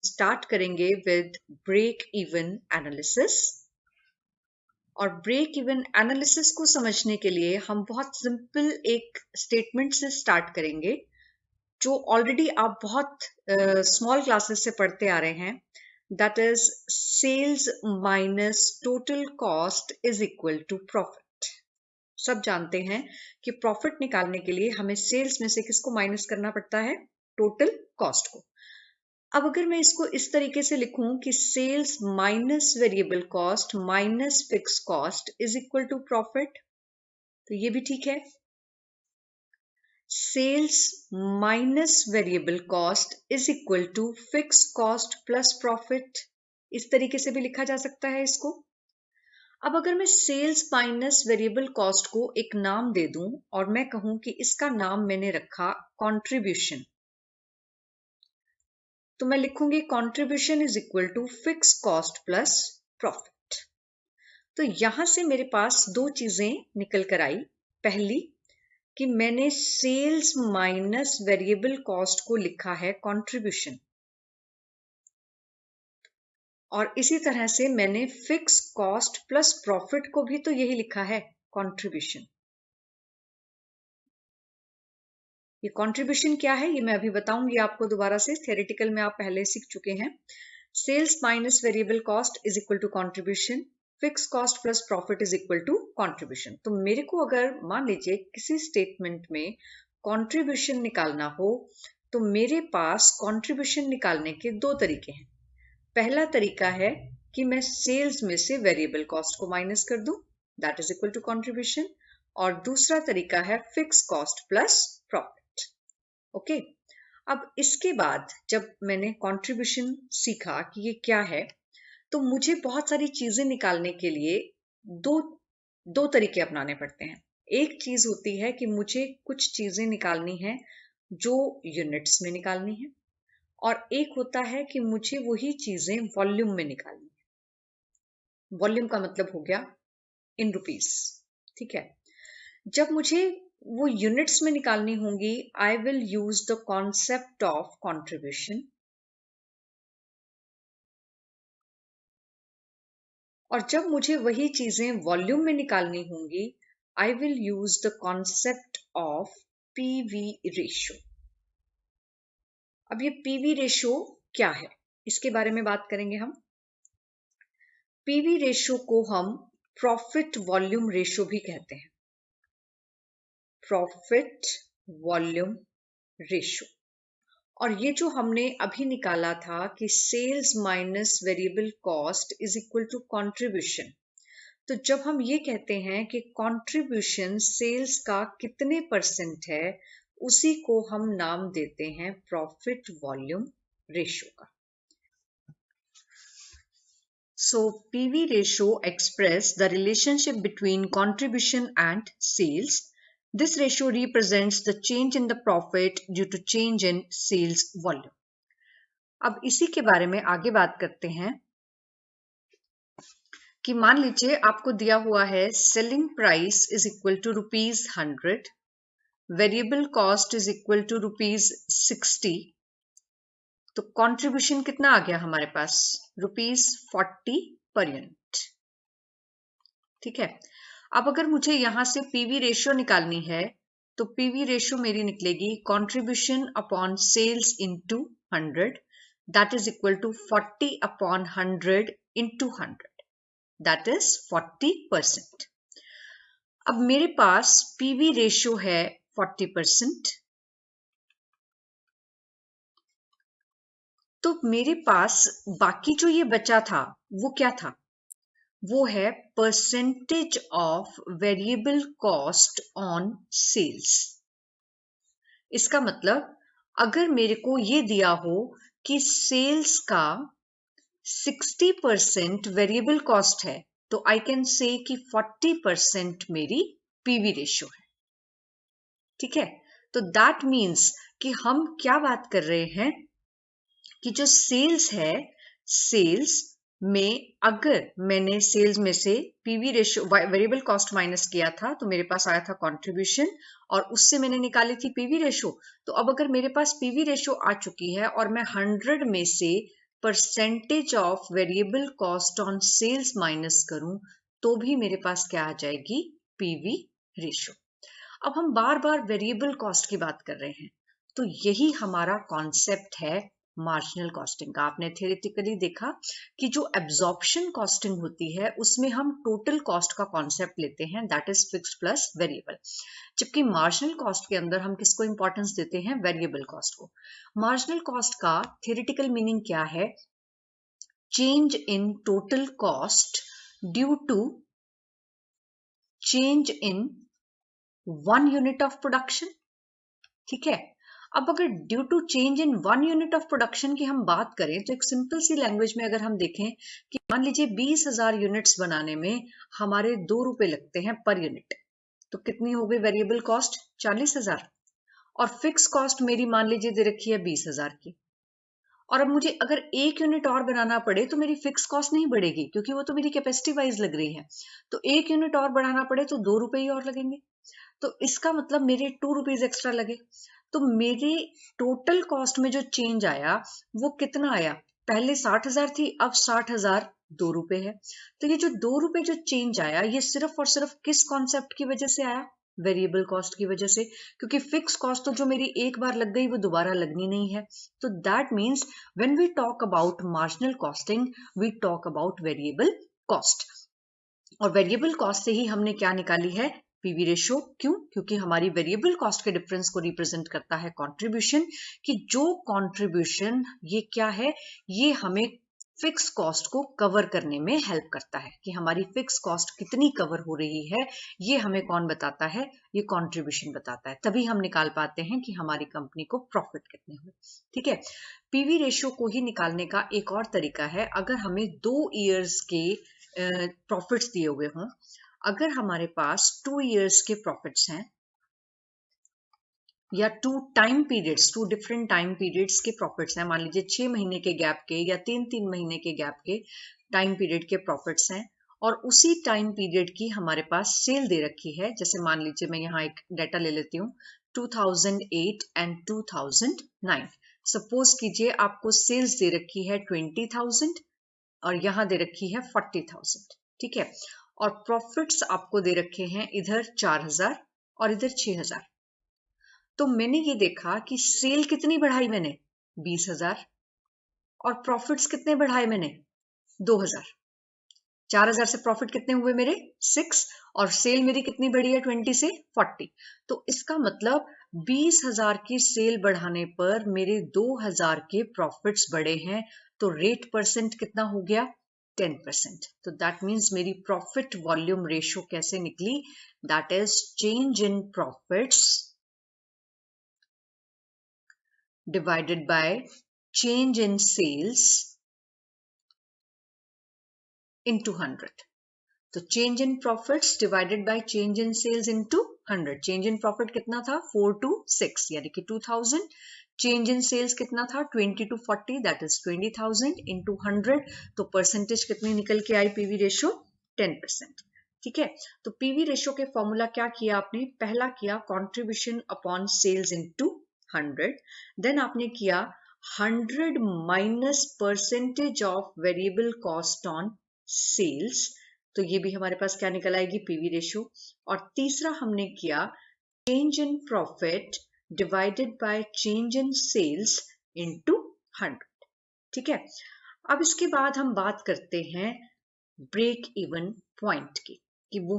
Start करेंगे with break even analysis. और break even analysis को समझने के लिए हम बहुत सिंपल एक स्टेटमेंट से स्टार्ट करेंगे जो ऑलरेडी आप बहुत स्मॉल क्लासेस से पढ़ते आ रहे हैं। That is sales minus total cost is equal to profit. सब जानते हैं कि प्रॉफिट निकालने के लिए हमें सेल्स में से किसको माइनस करना पड़ता है? टोटल कॉस्ट को। अब अगर मैं इसको इस तरीके से लिखूं कि sales minus variable cost minus fix cost is equal to profit, तो ये भी ठीक है। Sales minus variable cost is equal to fix cost plus profit, इस तरीके से भी लिखा जा सकता है इसको। अब अगर मैं सेल्स माइनस वेरिएबल कॉस्ट को एक नाम दे दूं और मैं कहूं कि इसका नाम मैंने रखा कंट्रीब्यूशन, तो मैं लिखूंगी contribution is equal to fix cost plus profit. तो यहां से मेरे पास दो चीजें निकल कर आई। पहली कि मैंने सेल्स माइनस वेरिएबल कॉस्ट को लिखा है कंट्रीब्यूशन, और इसी तरह से मैंने फिक्स कॉस्ट प्लस प्रॉफिट को भी तो यही लिखा है कंट्रीब्यूशन। ये कंट्रीब्यूशन क्या है ये मैं अभी बताऊंगी आपको दोबारा से, थ्योरेटिकल में आप पहले सीख चुके हैं। Sales minus variable cost is equal to contribution, fix cost plus profit is equal to contribution. तो मेरे को अगर मान लीजिए किसी स्टेटमेंट में कंट्रीब्यूशन निकालना हो तो मेरे पास कंट्रीब्यूशन निकालने के दो तरीके हैं। पहला तरीका है कि मैं सेल्स में से वेरिएबल कॉस्ट को माइनस कर दूं, that is equal to contribution. और दूसरा तरीका है fix cost plus profit. Okay, अब इसके बाद जब मैंने कंट्रीब्यूशन सीखा कि ये क्या है, तो मुझे बहुत सारी चीजें निकालने के लिए दो तरीके अपनाने पड़ते हैं। एक चीज होती है कि मुझे कुछ चीजें निकालनी है जो यूनिट्स में निकालनी है, और एक होता है कि मुझे वही चीजें वॉल्यूम में निकालनी है। वॉल्यूम का मतलब हो गया इन रुपीस, ठीक है। जब मुझे वो यूनिट्स में निकालनी होंगी, I will use the concept of contribution. और जब मुझे वही चीजें वॉल्यूम में निकालनी होंगी, I will use the concept of PV ratio. अब ये पीवी रेशियो क्या है इसके बारे में बात करेंगे हम। पीवी रेशियो को हम प्रॉफिट वॉल्यूम रेशियो भी कहते हैं, प्रॉफिट वॉल्यूम रेशियो। और ये जो हमने अभी निकाला था कि sales minus variable cost is equal to contribution, तो जब हम ये कहते हैं कि कंट्रीब्यूशन सेल्स का कितने परसेंट है, उसी को हम नाम देते हैं प्रॉफिट वॉल्यूम रेशियो का। So PV ratio express the relationship between contribution and sales. This ratio represents the change in the profit due to change in sales volume. अब इसी के बारे में आगे बात करते हैं कि मान लीजिए आपको दिया हुआ है selling price is equal to ₹100, variable cost is equal to ₹60, तो कंट्रीब्यूशन कितना आ गया हमारे पास? ₹40 पर यूनिट, ठीक है। अब अगर मुझे यहां से पीवी रेशियो निकालनी है तो पीवी रेशियो मेरी निकलेगी contribution upon sales into 100, that is equal to 40 upon 100 into 100, that is 40%। अब मेरे पास पीवी रेशियो है 40%, तो मेरे पास बाकी जो ये बचा था वो क्या था? वो है percentage of variable cost on sales. इसका मतलब अगर मेरे को ये दिया हो कि सेल्स का 60% वेरिएबल कॉस्ट है, तो आई कैन से कि 40% मेरी पीवी रेशियो है, ठीक है। तो दैट मीन्स कि हम क्या बात कर रहे हैं कि जो सेल्स है, सेल्स में अगर मैंने सेल्स में से PV ratio variable cost minus किया था तो मेरे पास आया था कंट्रीब्यूशन, और उससे मैंने निकाली थी पीवी रेशियो। तो अब अगर मेरे पास पीवी रेशियो आ चुकी है और मैं 100 में से percentage of variable cost on sales minus करूं तो भी मेरे पास क्या आ जाएगी, पीवी रेशो। अब हम बार बार वेरिएबल कॉस्ट की बात कर रहे हैं, तो यही हमारा कॉन्सेप्ट है मार्जिनल कॉस्टिंग का। आपने थियोरेटिकली देखा कि जो एब्जॉर्प्शन कॉस्टिंग होती है उसमें हम टोटल कॉस्ट का कॉन्सेप्ट लेते हैं, that is fixed plus variable, जबकि मार्जिनल कॉस्ट के अंदर हम किसको इंपॉर्टेंस देते हैं, वेरिएबल कॉस्ट को। मार्जिनल कॉस्ट का थियोरेटिकल मीनिंग क्या है, change in total cost due to change in 1 unit of production. ठीक है, अब अगर due to change in 1 unit of production की हम बात करें तो एक सिंपल सी लैंग्वेज में अगर हम देखें कि मान लीजिए 20,000 यूनिट्स बनाने में हमारे 2 रुपए लगते हैं पर यूनिट, तो कितनी हो गई वेरिएबल कॉस्ट, 40,000। और फिक्स कॉस्ट मेरी मान लीजिए दे रखी है 20,000 की, और अब मुझे अगर 1 यूनिट और बनाना पड़े तो मेरी फिक्स कॉस्ट नहीं बढ़ेगी क्योंकि वो तो मेरी कैपेसिटी वाइज लग रही है, तो 1 यूनिट और बढ़ाना पड़े तो 2 रुपए ही और लगेंगे, तो इसका मतलब मेरे 2 रुपीज एक्स्ट्रा लगे। तो मेरी टोटल कॉस्ट में जो चेंज आया वो कितना आया, पहले 60,000 थी, अब 60,000 2 रुपए है। तो ये जो 2 रुपए जो चेंज आया ये सिर्फ और सिर्फ किस कॉन्सेप्ट की वजह से आया, वेरिएबल कॉस्ट की वजह से, क्योंकि फिक्स कॉस्ट तो जो मेरी एक बार लग गई वो दोबारा लगनी नहीं है। तो that means when we talk about marginal costing we talk about variable cost, और वेरिएबल कॉस्ट से ही हमने क्या निकाली है, पीवी रेशो। क्यों, क्योंकि हमारी वेरिएबल कॉस्ट के डिफरेंस को रिप्रेजेंट करता है कंट्रीब्यूशन, कि जो कंट्रीब्यूशन ये क्या है, ये हमें फिक्स कॉस्ट को कवर करने में हेल्प करता है, कि हमारी फिक्स कॉस्ट कितनी कवर हो रही है ये हमें कौन बताता है, ये कंट्रीब्यूशन बताता है, तभी हम निकाल पाते हैं कि हमारी कंपनी को प्रॉफिट कितने हुए। ठीक है, पीवी रेशो को ही निकालने का एक और तरीका है, अगर हमें 2 ईयर्स के प्रॉफिट्स दिए हुए हों, अगर हमारे पास 2 ईयर्स के प्रॉफिट्स हैं या 2 डिफरेंट टाइम पीरियड्स के प्रॉफिट्स हैं, मान लीजिए 6 महीने के गैप के या 3 महीने के गैप के टाइम पीरियड के प्रॉफिट्स हैं, और उसी टाइम पीरियड की हमारे पास सेल दे रखी है, जैसे मान लीजिए मैं यहाँ एक डाटा ले लेती हूँ 2008 एंड 2009। सपोज कीजिए आपको सेल्स दे रखी है 20,000 और यहाँ दे रखी है 40,000। ठीक है, और प्रॉफिट्स आपको दे रखे हैं इधर 4,000 और इधर 6,000। तो मैंने ये देखा कि सेल कितनी बढ़ाई मैंने, 20,000, और प्रॉफिट्स कितने बढ़ाए मैंने, 2,000। 4,000 से प्रॉफिट कितने हुए मेरे, 6, और सेल मेरी कितनी बढ़ी है, 20 से 40। तो इसका मतलब 20,000 की सेल बढ़ाने पर मेरे 2,000 के प्रॉफिट्स बढ़े हैं, तो रेट परसेंट कितना हो गया, 10%। तो दैट मीन्स मेरी प्रॉफिट वॉल्यूम रेशो कैसे निकली, that is change in profits divided by change in sales into 100. तो change in profits divided by change in sales into 100. change in profit कितना था, 4 to 6 यानी कि 2,000. change in sales कितना था, 20 to 40 that is 20,000 into 100. तो percentage कितनी निकल के आई, पीवी रेशो 10%. ठीक है, तो पीवी रेशो के फॉर्मूला क्या किया आपने, पहला किया contribution upon sales into 100, then आपने किया 100 minus percentage of variable cost on sales, तो ये भी हमारे पास क्या निकल आएगी, पीवी रेशो। और तीसरा हमने किया change in profit divided by change in sales into 100। ठीक है, अब इसके बाद हम बात करते हैं ब्रेक इवन पॉइंट की, कि वो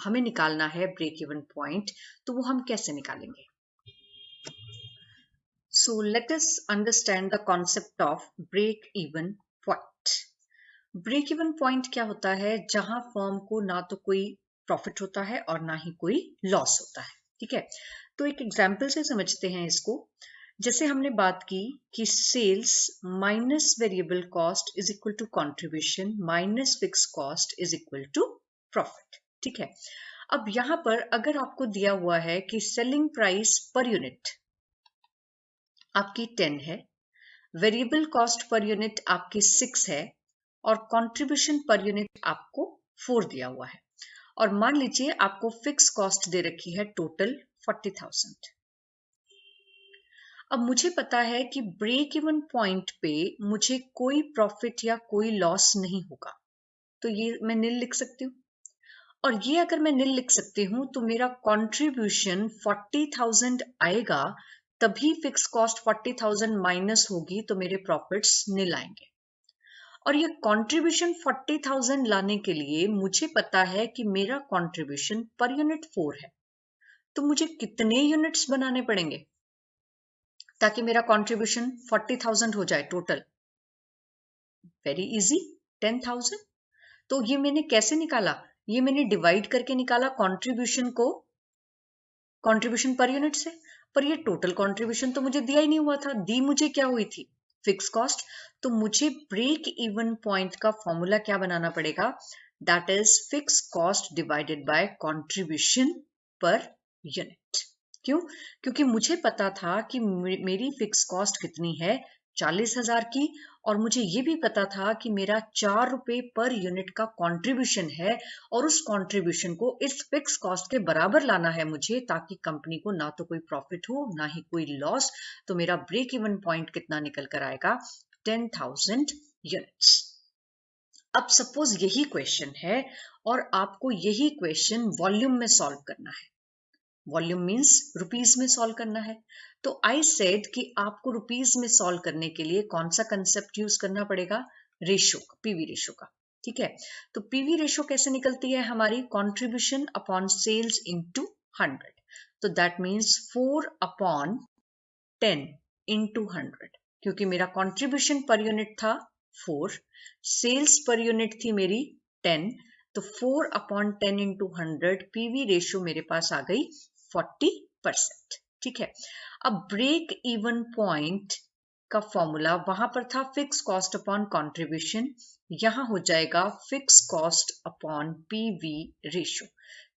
हमें निकालना है ब्रेक इवन पॉइंट, तो वो हम कैसे निकालेंगे। So let us understand the concept of break even point. Break even point क्या होता है, जहां फर्म को ना तो कोई प्रॉफिट होता है और ना ही कोई लॉस होता है। ठीक है, तो एक एग्जांपल से समझते हैं इसको। जैसे हमने बात की कि sales minus variable cost is equal to contribution minus fix cost is equal to profit. ठीक है, अब यहां पर अगर आपको दिया हुआ है कि सेलिंग प्राइस पर यूनिट आपकी 10 है, वेरिएबल कॉस्ट पर यूनिट आपकी 6 है, और कंट्रीब्यूशन पर यूनिट आपको 4 दिया हुआ है, और मान लीजिए आपको फिक्स कॉस्ट दे रखी है टोटल 40,000। अब मुझे पता है कि ब्रेक इवन पॉइंट पे मुझे कोई प्रॉफिट या कोई लॉस नहीं होगा, तो ये मैं नील लिख सकती हूँ। और ये अगर मैं नील लिख सकती हूँ तो मेरा कंट्रीब्यूशन 40,000 आएगा, तभी फिक्स कॉस्ट 40,000 माइनस होगी तो मेरे प्रॉफिट्स नील आएंगे। और ये कंट्रीब्यूशन 40,000 लाने के लिए मुझे पता है कि मेरा कंट्रीब्यूशन पर यूनिट 4 है, तो मुझे कितने यूनिट्स बनाने पड़ेंगे ताकि मेरा कंट्रीब्यूशन 40,000 हो जाए टोटल? Very easy, 10,000। तो ये मैंने कैसे निकाला? ये मैंने डिवाइड करके निकाला कंट्रीब्यूशन को कंट्रीब्यूशन पर यूनिट से। पर ये टोटल कंट्रीब्यूशन तो मुझे दिया ही नहीं हुआ था, दी मुझे क्या हुई थी? Fix cost. तो मुझे ब्रेक इवन पॉइंट का फॉर्मूला क्या बनाना पड़ेगा? That is fix cost divided by contribution per unit. क्यों? क्योंकि मुझे पता था कि मेरी फिक्स कॉस्ट कितनी है, 40,000 की, और मुझे ये भी पता था कि मेरा 4 रुपए पर यूनिट का कंट्रीब्यूशन है, और उस कंट्रीब्यूशन को इस फिक्स कॉस्ट के बराबर लाना है मुझे, ताकि कंपनी को ना तो कोई प्रॉफिट हो ना ही कोई लॉस। तो मेरा ब्रेक इवन पॉइंट कितना निकल कर आएगा? 10,000 यूनिट्स। अब सपोज यही क्वेश्चन है और आपको यही क्वेश्चन वॉल्यूम में सॉल्व करना है। वॉल्यूम मीन्स रुपीज में सॉल्व करना है। तो आई सेड कि आपको रुपीज में सॉल्व करने के लिए कौन सा कंसेप्ट यूज करना पड़ेगा? रेशो, पीवी रेशो का। ठीक है, तो पीवी रेशो कैसे निकलती है हमारी? Contribution upon sales into 100। तो दैट मीन्स 4 अपॉन 10 इनटू 100, क्योंकि मेरा कंट्रीब्यूशन पर यूनिट था 4, सेल्स पर यूनिट थी मेरी 10, तो 4 अपॉन 10 इंटू 100 पीवी रेशियो मेरे पास आ गई 40%। ठीक है, अब ब्रेक इवन पॉइंट का फॉर्मूला वहां पर था फिक्स कॉस्ट अपॉन कंट्रीब्यूशन, यहां हो जाएगा fix cost upon PV ratio.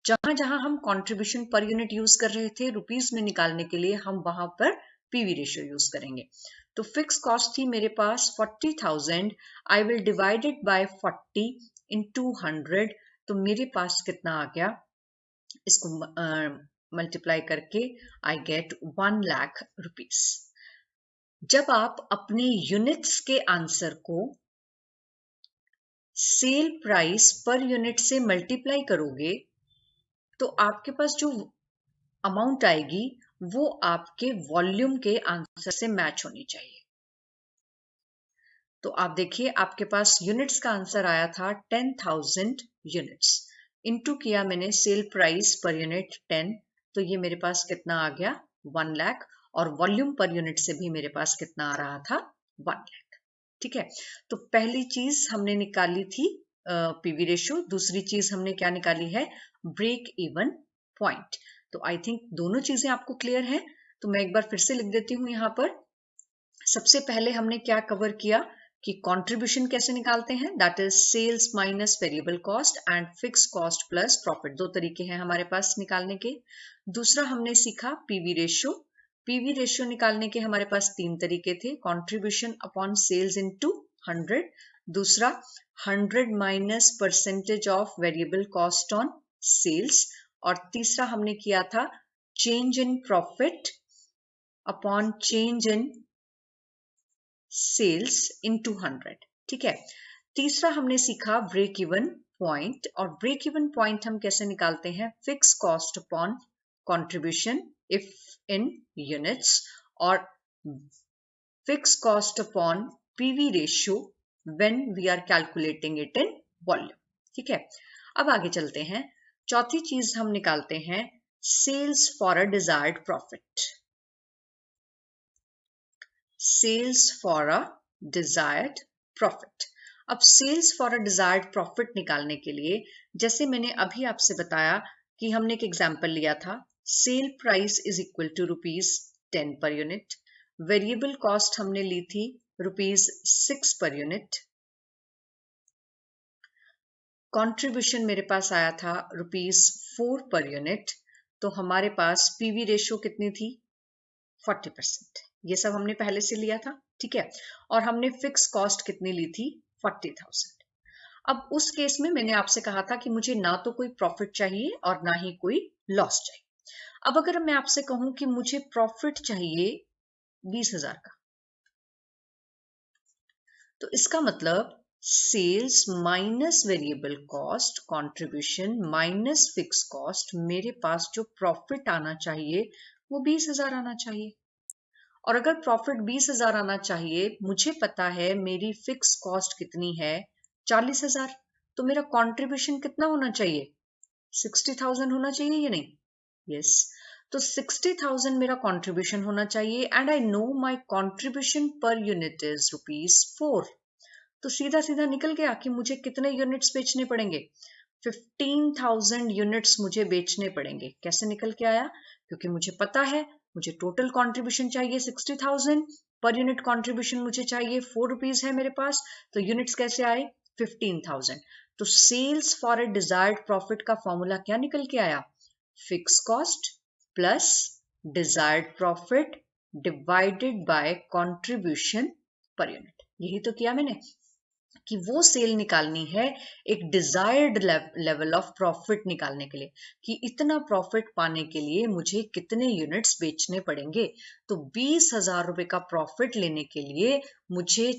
जहां जहां हम कंट्रीब्यूशन पर यूनिट यूज कर रहे थे रुपीज में निकालने के लिए, हम वहां पर पीवी रेशियो यूज करेंगे। तो फिक्स कॉस्ट थी मेरे पास 40,000, I will divide it by 40 into 100, तो मेरे पास कितना आ गया? इसको मल्टीप्लाई करके आई गेट 1 लाख रुपीस। जब आप अपने यूनिट्स के आंसर को सेल प्राइस पर यूनिट से मल्टीप्लाई करोगे तो आपके पास जो अमाउंट आएगी वो आपके वॉल्यूम के आंसर से मैच होनी चाहिए। तो आप देखिए, आपके पास यूनिट्स का आंसर आया था 10,000 यूनिट्स, इनटू किया मैंने सेल प्राइस पर यूनिट 10, तो ये मेरे पास कितना आ गया? 1 लाख। और वॉल्यूम पर यूनिट से भी मेरे पास कितना आ रहा था? 1 लाख। ठीक है, तो पहली चीज हमने निकाली थी पीवी रेशियो, दूसरी चीज हमने क्या निकाली है? Break even point. तो आई थिंक दोनों चीजें आपको क्लियर है। तो मैं एक बार फिर से लिख देती हूं यहां पर। सबसे पहले हमने क्या कवर किया कि कंट्रीब्यूशन कैसे निकालते हैं, that is sales minus variable cost and fix cost plus profit. दो तरीके हैं हमारे पास निकालने के। दूसरा हमने सीखा पीवी रेशियो। पीवी रेशियो निकालने के हमारे पास 3 तरीके थे, कंट्रीब्यूशन अपॉन सेल्स इनटू 100, दूसरा 100 minus percentage of variable cost on sales, और तीसरा हमने किया था change in profit upon change in sales into 100। ठीक है, तीसरा हमने सीखा ब्रेक इवन पॉइंट, और ब्रेक इवन पॉइंट हम कैसे निकालते हैं? Fix cost upon contribution if in units, और fix cost upon PV ratio when we are calculating it in volume. ठीक है, अब आगे चलते हैं। चौथी चीज हम निकालते हैं sales for a desired profit. Sales for a desired profit. अब sales for a desired profit निकालने के लिए, जैसे मैंने अभी आपसे बताया कि हमने एक एग्जांपल लिया था, sale price is equal to ₹10 per unit, variable cost हमने ली थी ₹6 पर यूनिट, कंट्रीब्यूशन मेरे पास आया था ₹4 पर यूनिट, तो हमारे पास पीवी रेशियो कितनी थी? 40%। ये सब हमने पहले से लिया था। ठीक है, और हमने फिक्स कॉस्ट कितनी ली थी? 40,000। अब उस केस में मैंने आपसे कहा था कि मुझे ना तो कोई प्रॉफिट चाहिए और ना ही कोई लॉस चाहिए। अब अगर मैं आपसे कहूं कि मुझे प्रॉफिट चाहिए 20,000 का। तो इसका मतलब sales minus variable cost contribution minus fix cost, मेरे पास जो प्रॉफिट आना चाहिए वो 20,000 आना चाहिए। और अगर प्रॉफिट 20,000 आना चाहिए, मुझे पता है मेरी फिक्स कॉस्ट कितनी है 40,000, तो मेरा कंट्रीब्यूशन कितना होना चाहिए 60,000 होना चाहिए या नहीं? यस। तो 60,000 मेरा कंट्रीब्यूशन होना चाहिए and I know my contribution per unit is ₹4। तो सीधा सीधा निकल गया कि मुझे कितने यूनिट्स बेचने पड़ेंगे, 15,000 यूनिट्स मुझे बेचने पड़ेंगे। कैसे निकल के आया? क्योंकि मुझे पता है मुझे टोटल कंट्रीब्यूशन चाहिए 60,000, पर यूनिट कंट्रीब्यूशन मुझे चाहिए ₹4 है मेरे पास, तो यूनिट्स कैसे आए 15,000। तो sales for a desired profit का फॉर्मूला क्या निकल के आया? Fix cost plus desired profit divided by contribution per unit. यही तो किया मैंने कि वो सेल निकालनी है एक डिजायर्ड लेवल ऑफ प्रॉफिट निकालने के लिए, कि इतना प्रॉफिट पाने के लिए मुझे कितने यूनिट्स बेचने पड़ेंगे। तो 20,000 रुपए का प्रॉफिट लेने के लिए मुझे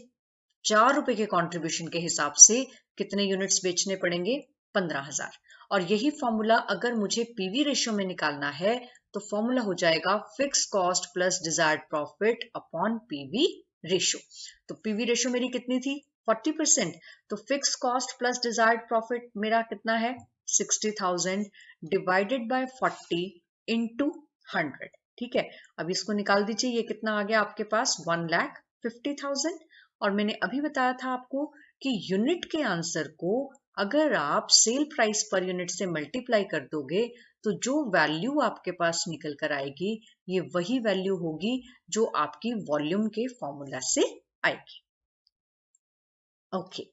₹4 के कंट्रीब्यूशन के हिसाब से कितने यूनिट्स बेचने पड़ेंगे 15,000। और यही फॉर्मूला अगर मुझे पीवी रेशियो में निकालना है तो फॉर्मूला हो जाएगा fix cost plus desired profit upon PV ratio. तो पीवी रेशियो मेरी कितनी थी 40%, तो fix cost plus desired profit मेरा कितना है 60,000 डिवाइडेड बाय 40 इंटू 100। ठीक है, अब इसको निकाल दीजिए, ये कितना आ गया आपके पास 1,50,000। और मैंने अभी बताया था आपको कि यूनिट के आंसर को अगर आप सेल प्राइस पर यूनिट से मल्टीप्लाई कर दोगे तो जो वैल्यू आपके पास निकल कर आएगी ये वही वैल्यू होगी जो आपकी वॉल्यूम के फॉर्मूला से आएगी। ओके